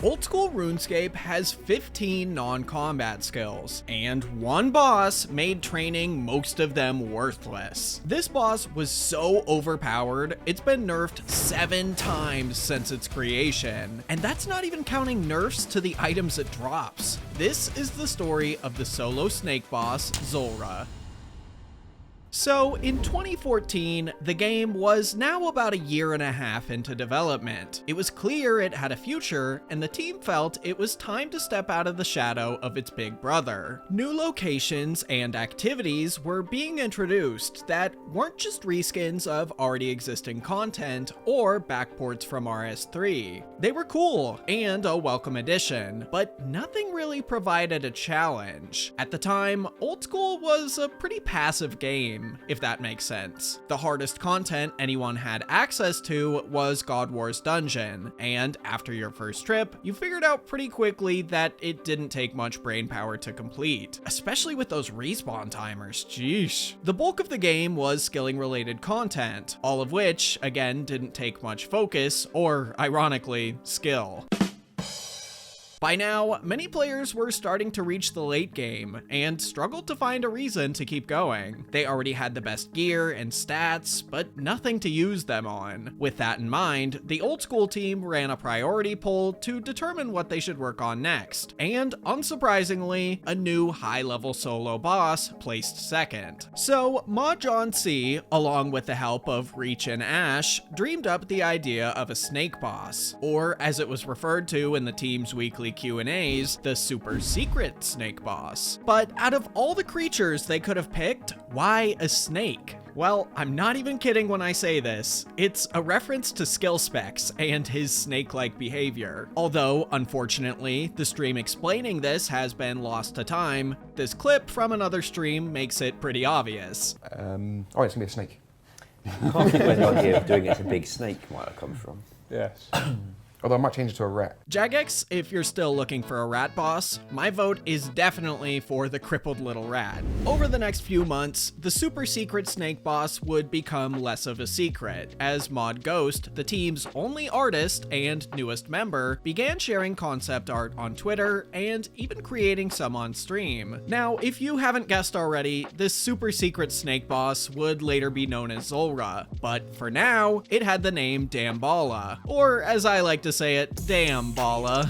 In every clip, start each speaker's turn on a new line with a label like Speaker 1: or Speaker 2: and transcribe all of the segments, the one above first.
Speaker 1: Old School RuneScape has 15 non-combat skills, and one boss made training most of them worthless. This boss was so overpowered, it's been nerfed 7 times since its creation, and that's not even counting nerfs to the items it drops. This is the story of the solo snake boss, Zulrah. So, in 2014, the game was now about a year and a half into development. It was clear it had a future, and the team felt it was time to step out of the shadow of its big brother. New locations and activities were being introduced that weren't just reskins of already existing content or backports from RS3. They were cool and a welcome addition, but nothing really provided a challenge. At the time, Old School was a pretty passive game, if that makes sense. The hardest content anyone had access to was God War's dungeon, and after your first trip, you figured out pretty quickly that it didn't take much brain power to complete, especially with those respawn timers, jeesh. The bulk of the game was skilling related content, all of which, again, didn't take much focus, or ironically, skill. By now, many players were starting to reach the late game and struggled to find a reason to keep going. They already had the best gear and stats, but nothing to use them on. With that in mind, the Old School team ran a priority poll to determine what they should work on next, and unsurprisingly, a new high-level solo boss placed second. So, Mod John C, along with the help of Reach and Ash, dreamed up the idea of a snake boss, or as it was referred to in the team's weekly Q&As, the super secret snake boss. But out of all the creatures they could have picked, why a snake? Well, I'm not even kidding when I say this. It's a reference to skill specs and his snake-like behavior. Although, unfortunately, the stream explaining this has been lost to time, this clip from another stream makes it pretty obvious.
Speaker 2: Oh, it's gonna be a snake.
Speaker 3: I can't think where the idea of doing it as a big snake might have come from.
Speaker 2: Yes. Although I might change it to a rat.
Speaker 1: Jagex, if you're still looking for a rat boss, my vote is definitely for the crippled little rat. Over the next few months, the super secret snake boss would become less of a secret, as Mod Ghost, the team's only artist and newest member, began sharing concept art on Twitter and even creating some on stream. Now, if you haven't guessed already, this super secret snake boss would later be known as Zulrah, but for now, it had the name Damballa, or as I like to say it, damn Balla.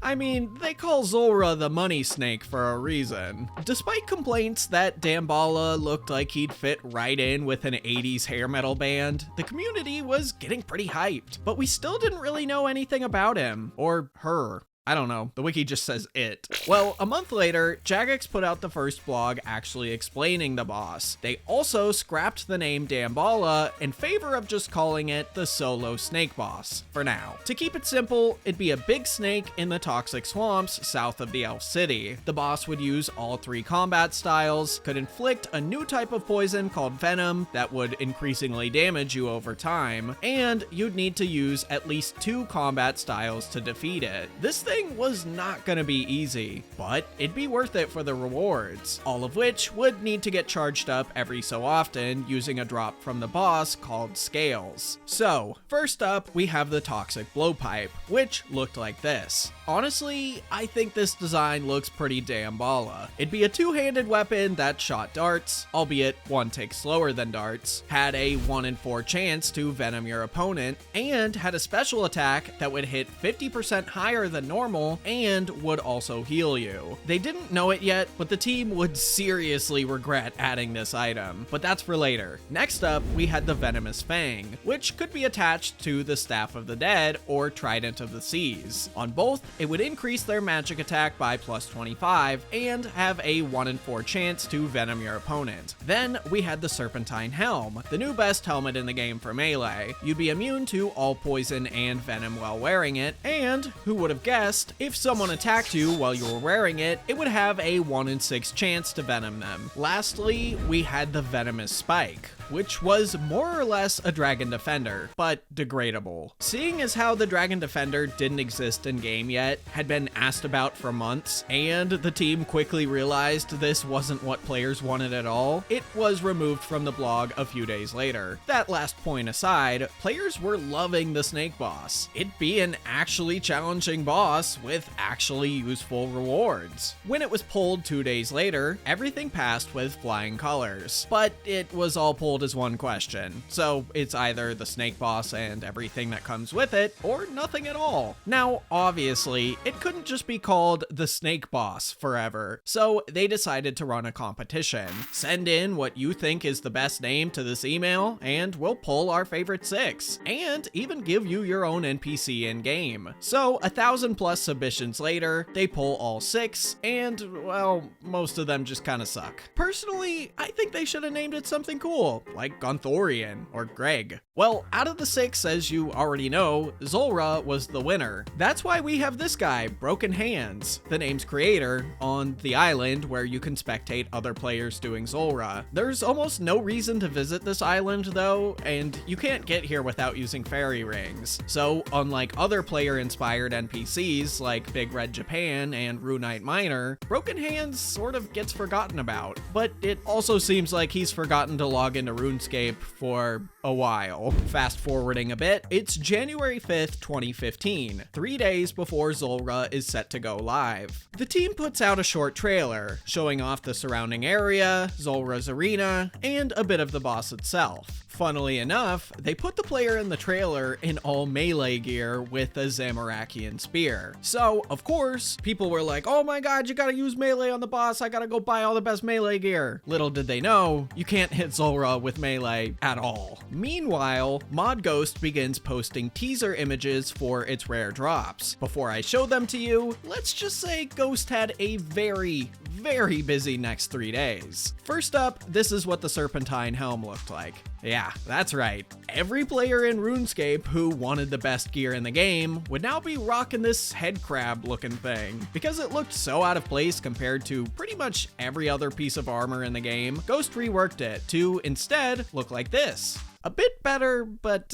Speaker 1: I mean, they call Zulrah the money snake for a reason. Despite complaints that Damballa looked like he'd fit right in with an 80s hair metal band, the community was getting pretty hyped, but we still didn't really know anything about him, or her. I don't know, the wiki just says it. Well, a month later, Jagex put out the first blog actually explaining the boss. They also scrapped the name Damballa in favor of just calling it the solo snake boss, for now. To keep it simple, it'd be a big snake in the toxic swamps south of the Elf City. The boss would use all 3 combat styles, could inflict a new type of poison called venom that would increasingly damage you over time, and you'd need to use at least 2 combat styles to defeat it. This thing was not gonna be easy, but it'd be worth it for the rewards, all of which would need to get charged up every so often using a drop from the boss called scales. So, first up, we have the toxic blowpipe, which looked like this. Honestly, I think this design looks pretty Damballa. It'd be a 2-handed weapon that shot darts, albeit one tick slower than darts, had a 1 in 4 chance to venom your opponent, and had a special attack that would hit 50% higher than normal and would also heal you. They didn't know it yet, but the team would seriously regret adding this item, but that's for later. Next up, we had the Venomous Fang, which could be attached to the Staff of the Dead or Trident of the Seas. On both, it would increase their magic attack by +25 and have a 1 in 4 chance to venom your opponent. Then we had the Serpentine Helm, the new best helmet in the game for melee. You'd be immune to all poison and venom while wearing it, and who would have guessed, if someone attacked you while you were wearing it, it would have a 1 in 6 chance to venom them. Lastly, we had the Venomous Spike, which was more or less a Dragon Defender, but degradable. Seeing as how the Dragon Defender didn't exist in game yet, had been asked about for months, and the team quickly realized this wasn't what players wanted at all, it was removed from the blog a few days later. That last point aside, players were loving the snake boss. It'd be an actually challenging boss with actually useful rewards. When it was pulled 2 days later, everything passed with flying colors, but it was all pulled as one question. So it's either the snake boss and everything that comes with it, or nothing at all. Now, obviously, it couldn't just be called the snake boss forever, so they decided to run a competition. Send in what you think is the best name to this email, and we'll pull our favorite 6, and even give you your own NPC in-game. So 1,000+ submissions later, they pull all 6, and, well, most of them just kinda suck. Personally, I think they should have named it something cool, like Gonthorian or Greg. Well, out of the 6, as you already know, Zulrah was the winner. That's why we have this guy, Broken Hands, the name's creator, on the island where you can spectate other players doing Zulrah. There's almost no reason to visit this island though, and you can't get here without using fairy rings. So unlike other player-inspired NPCs like Big Red Japan and Runite Miner, Broken Hands sort of gets forgotten about. But it also seems like he's forgotten to log into RuneScape for a while. Fast forwarding a bit, it's January 5th, 2015, 3 days before Zulrah is set to go live. The team puts out a short trailer, showing off the surrounding area, Zulrah's arena, and a bit of the boss itself. Funnily enough, they put the player in the trailer in all melee gear with a Zamorakian spear. So, of course, people were like, oh my god, you gotta use melee on the boss, I gotta go buy all the best melee gear. Little did they know, you can't hit Zulrah with melee at all. Meanwhile, Mod Ghost begins posting teaser images for its rare drops. Before I show them to you, let's just say Ghost had a very busy next 3 days. First up, this is what the Serpentine helm looked like. Yeah, that's right. Every player in RuneScape who wanted the best gear in the game would now be rocking this head crab looking thing. Because it looked so out of place compared to pretty much every other piece of armor in the game, Ghost reworked it to instead look like this. A bit better, but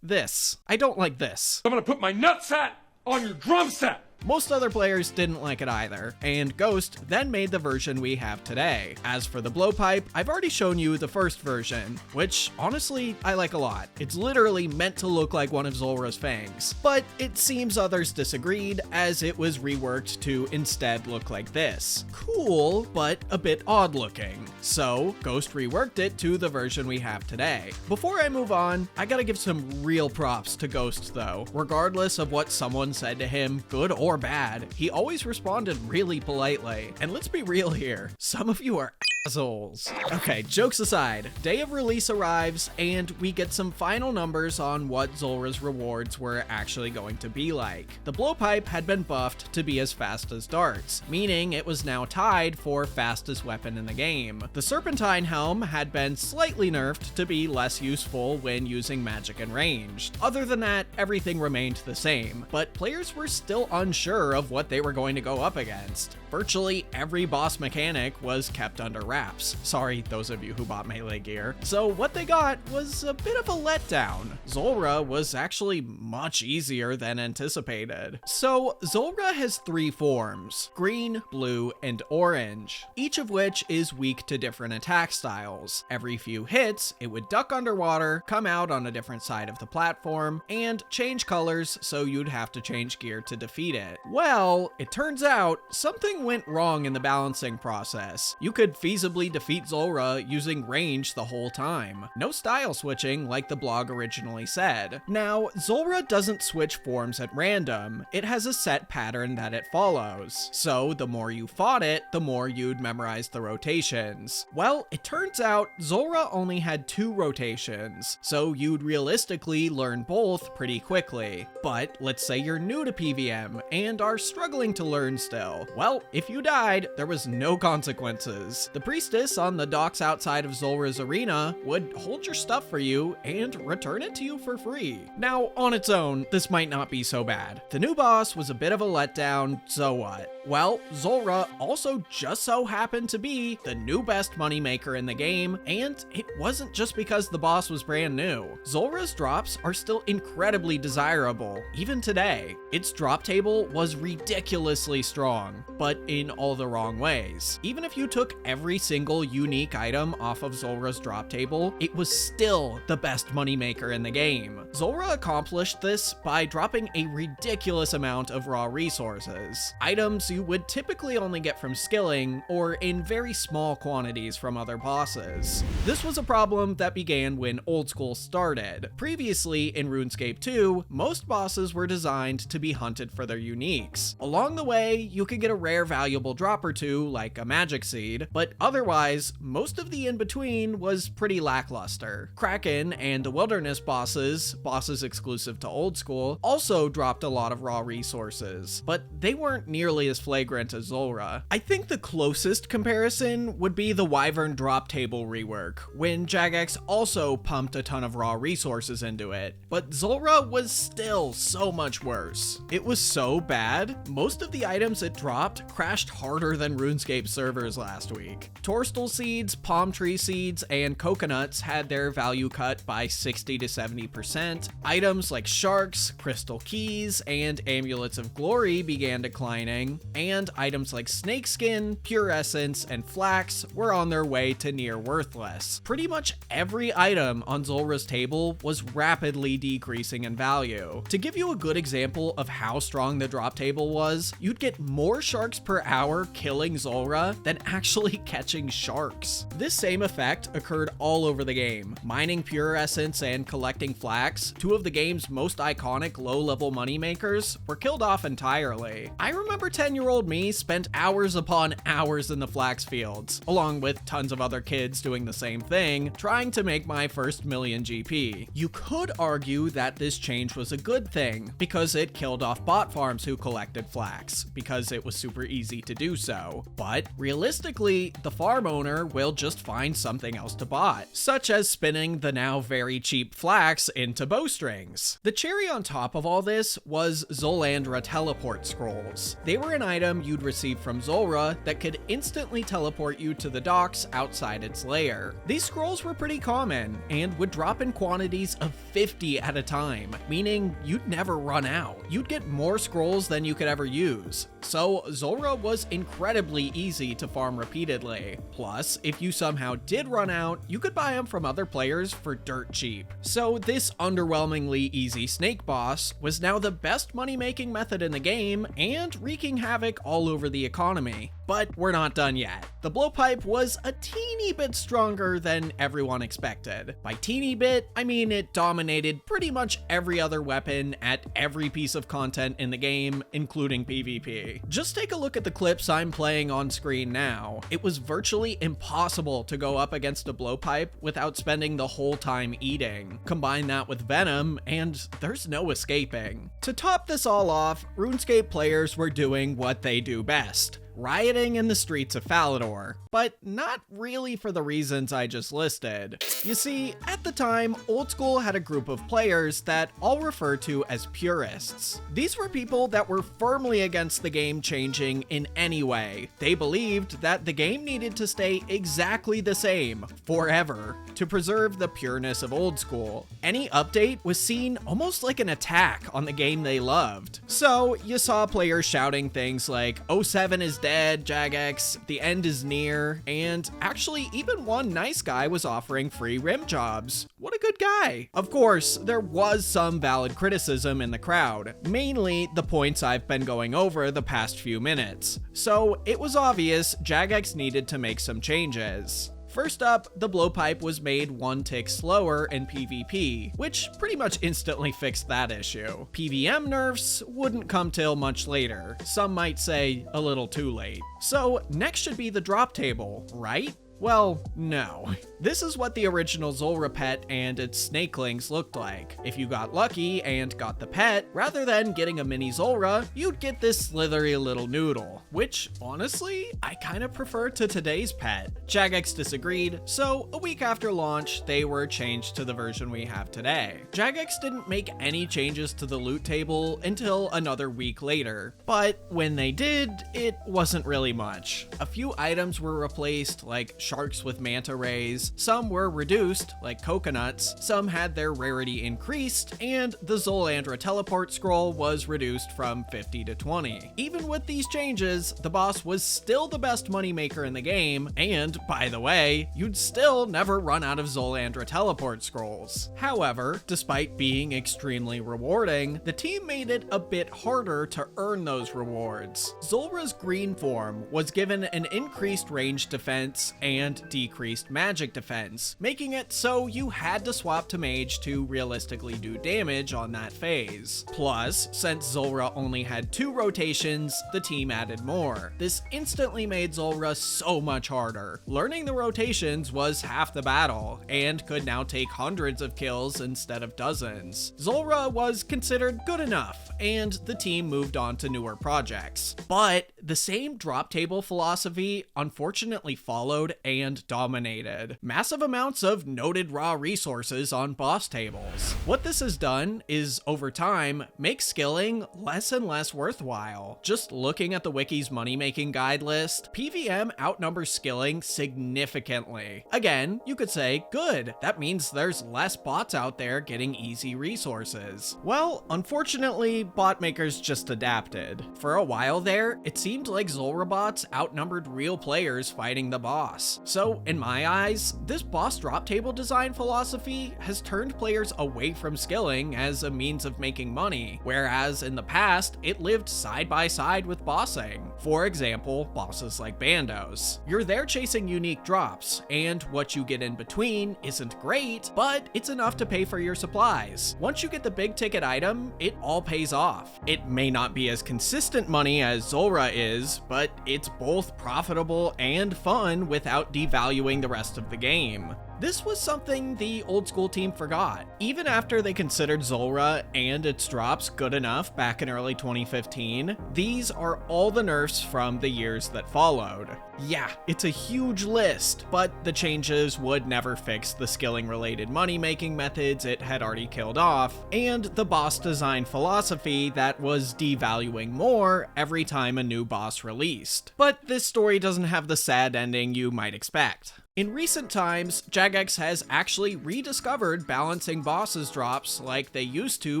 Speaker 1: this. I don't like this.
Speaker 4: I'm gonna put my nutsack on your drum set!
Speaker 1: Most other players didn't like it either, and Ghost then made the version we have today. As for the blowpipe, I've already shown you the first version, which honestly I like a lot. It's literally meant to look like one of Zulrah's fangs, but it seems others disagreed as it was reworked to instead look like this. Cool, but a bit odd looking. So Ghost reworked it to the version we have today. Before I move on, I gotta give some real props to Ghost though. Regardless of what someone said to him, good or bad, he always responded really politely. And let's be real here, some of you are assholes. Okay, jokes aside, day of release arrives and we get some final numbers on what Zulrah's rewards were actually going to be like. The blowpipe had been buffed to be as fast as darts, meaning it was now tied for fastest weapon in the game. The Serpentine helm had been slightly nerfed to be less useful when using magic and ranged. Other than that, everything remained the same, but players were still unsure of what they were going to go up against. Virtually every boss mechanic was kept under wraps. Sorry, those of you who bought melee gear. So what they got was a bit of a letdown. Zulrah was actually much easier than anticipated. So Zulrah has 3 forms: green, blue, and orange, each of which is weak to different attack styles. Every few hits, it would duck underwater, come out on a different side of the platform, and change colors so you'd have to change gear to defeat it. Well, it turns out something went wrong in the balancing process. You could feasibly defeat Zulrah using range the whole time. No style switching like the blog originally said. Now, Zulrah doesn't switch forms at random. It has a set pattern that it follows. So the more you fought it, the more you'd memorize the rotations. Well, it turns out Zulrah only had 2 rotations, so you'd realistically learn both pretty quickly. But let's say you're new to PvM and are struggling to learn still. Well, if you died, there was no consequences. The priestess on the docks outside of Zulrah's arena would hold your stuff for you and return it to you for free. Now, on its own, this might not be so bad. The new boss was a bit of a letdown, so what? Well, Zulrah also just so happened to be the new best moneymaker in the game, and it wasn't just because the boss was brand new. Zulrah's drops are still incredibly desirable, even today. Its drop table was ridiculously strong, but in all the wrong ways. Even if you took every single unique item off of Zulrah's drop table, it was still the best moneymaker in the game. Zulrah accomplished this by dropping a ridiculous amount of raw resources. Items you would typically only get from skilling, or in very small quantities from other bosses. This was a problem that began when Old School started. Previously, in RuneScape 2, most bosses were designed to be hunted for their uniques. Along the way, you could get a rare valuable drop or two, like a magic seed, but otherwise, most of the in-between was pretty lackluster. Kraken and the Wilderness bosses exclusive to Old School, also dropped a lot of raw resources, but they weren't nearly as flagrant as Zulrah. I think the closest comparison would be the Wyvern drop table rework, when Jagex also pumped a ton of raw resources into it, but Zulrah was still so much worse. It was so bad, most of the items it dropped crashed harder than RuneScape servers last week. Torstal seeds, palm tree seeds, and coconuts had their value cut by 60 to 70%. Items like sharks, crystal keys, and amulets of glory began declining, and items like snakeskin, pure essence, and flax were on their way to near worthless. Pretty much every item on Zulrah's table was rapidly decreasing in value. To give you a good example of how strong the drop table was, you'd get more sharks per hour killing Zulrah than actually catching sharks. This same effect occurred all over the game. Mining pure essence and collecting flax, two of the game's most iconic low-level moneymakers, were killed off entirely. I remember 10-year-old me spent hours upon hours in the flax fields, along with tons of other kids doing the same thing, trying to make my first million GP. You could argue that this change was a good thing, because it killed off bot farms who collected flax, because it was super easy to do so. But realistically, the farm owner will just find something else to bot, such as spinning the now very cheap flax into bowstrings. The cherry on top of all this was Zulrah teleport scrolls. They were an item you'd receive from Zulrah that could instantly teleport you to the docks outside its lair. These scrolls were pretty common and would drop in quantities of 50 at a time, meaning you'd never run out. You'd get more scrolls than you could ever use. So Zulrah was incredibly easy to farm repeatedly. Plus, if you somehow did run out, you could buy them from other players for dirt cheap. So this underwhelmingly easy snake boss was now the best money-making method in the game and wreaking havoc all over the economy. But we're not done yet. The blowpipe was a teeny bit stronger than everyone expected. By teeny bit, I mean it dominated pretty much every other weapon at every piece of content in the game, including PvP. Just take a look at the clips I'm playing on screen now. It was virtually impossible to go up against a blowpipe without spending the whole time eating. Combine that with venom, and there's no escaping. To top this all off, RuneScape players were doing what they do best: rioting in the streets of Falador, but not really for the reasons I just listed. You see, at the time, Old School had a group of players that I'll refer to as purists. These were people that were firmly against the game changing in any way. They believed that the game needed to stay exactly the same, forever, to preserve the pureness of Old School. Any update was seen almost like an attack on the game they loved. So, you saw players shouting things like, "07 is dead, Jagex, the end is near," and actually even one nice guy was offering free rim jobs. What a good guy. Of course, there was some valid criticism in the crowd, mainly the points I've been going over the past few minutes. So it was obvious Jagex needed to make some changes. First up, the blowpipe was made one tick slower in PvP, which pretty much instantly fixed that issue. PvM nerfs wouldn't come till much later, some might say a little too late. So next should be the drop table, right? Well, no. This is what the original Zulrah pet and its snakelings looked like. If you got lucky and got the pet, rather than getting a mini Zulrah, you'd get this slithery little noodle, which, honestly, I kinda prefer to today's pet. Jagex disagreed, so a week after launch, they were changed to the version we have today. Jagex didn't make any changes to the loot table until another week later, but when they did, it wasn't really much. A few items were replaced, like sharks with manta rays, some were reduced, like coconuts, some had their rarity increased, and the Zulrah teleport scroll was reduced from 50 to 20. Even with these changes, the boss was still the best moneymaker in the game, and by the way, you'd still never run out of Zulrah teleport scrolls. However, despite being extremely rewarding, the team made it a bit harder to earn those rewards. Zulrah's green form was given an increased range defense and decreased magic defense, making it so you had to swap to mage to realistically do damage on that phase. Plus, since Zulrah only had 2 rotations, the team added more. This instantly made Zulrah so much harder. Learning the rotations was half the battle, and could now take hundreds of kills instead of dozens. Zulrah was considered good enough, and the team moved on to newer projects. But the same drop table philosophy unfortunately followed and dominated. Massive amounts of noted raw resources on boss tables. What this has done is, over time, make skilling less and less worthwhile. Just looking at the wiki's money-making guide list, PvM outnumbers skilling significantly. Again, you could say, good, that means there's less bots out there getting easy resources. Well, unfortunately, bot makers just adapted. For a while there, it seemed like Zulrah bots outnumbered real players fighting the boss. So, in my eyes, this boss drop table design philosophy has turned players away from skilling as a means of making money, whereas in the past, it lived side by side with bossing. For example, bosses like Bandos. You're there chasing unique drops, and what you get in between isn't great, but it's enough to pay for your supplies. Once you get the big ticket item, it all pays off. It may not be as consistent money as Zulrah is, but it's both profitable and fun without devaluing the rest of the game. This was something the Old School team forgot. Even after they considered Zulrah and its drops good enough back in early 2015, these are all the nerfs from the years that followed. Yeah, it's a huge list, but the changes would never fix the skilling-related money-making methods it had already killed off, and the boss design philosophy that was devaluing more every time a new boss released. But this story doesn't have the sad ending you might expect. In recent times, Jagex has actually rediscovered balancing bosses drops like they used to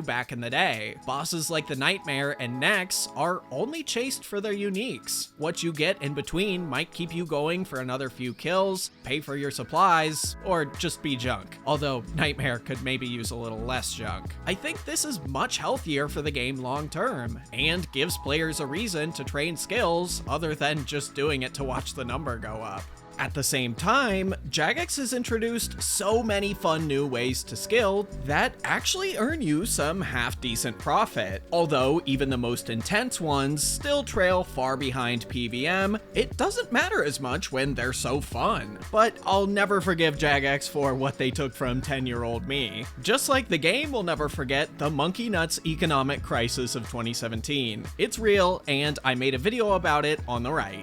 Speaker 1: back in the day. Bosses like the Nightmare and Nex are only chased for their uniques. What you get in between might keep you going for another few kills, pay for your supplies, or just be junk. Although Nightmare could maybe use a little less junk. I think this is much healthier for the game long term, and gives players a reason to train skills other than just doing it to watch the number go up. At the same time, Jagex has introduced so many fun new ways to skill that actually earn you some half-decent profit. Although even the most intense ones still trail far behind PvM, it doesn't matter as much when they're so fun. But I'll never forgive Jagex for what they took from 10-year-old me. Just like the game will never forget the monkey nuts economic crisis of 2017. It's real, and I made a video about it on the right.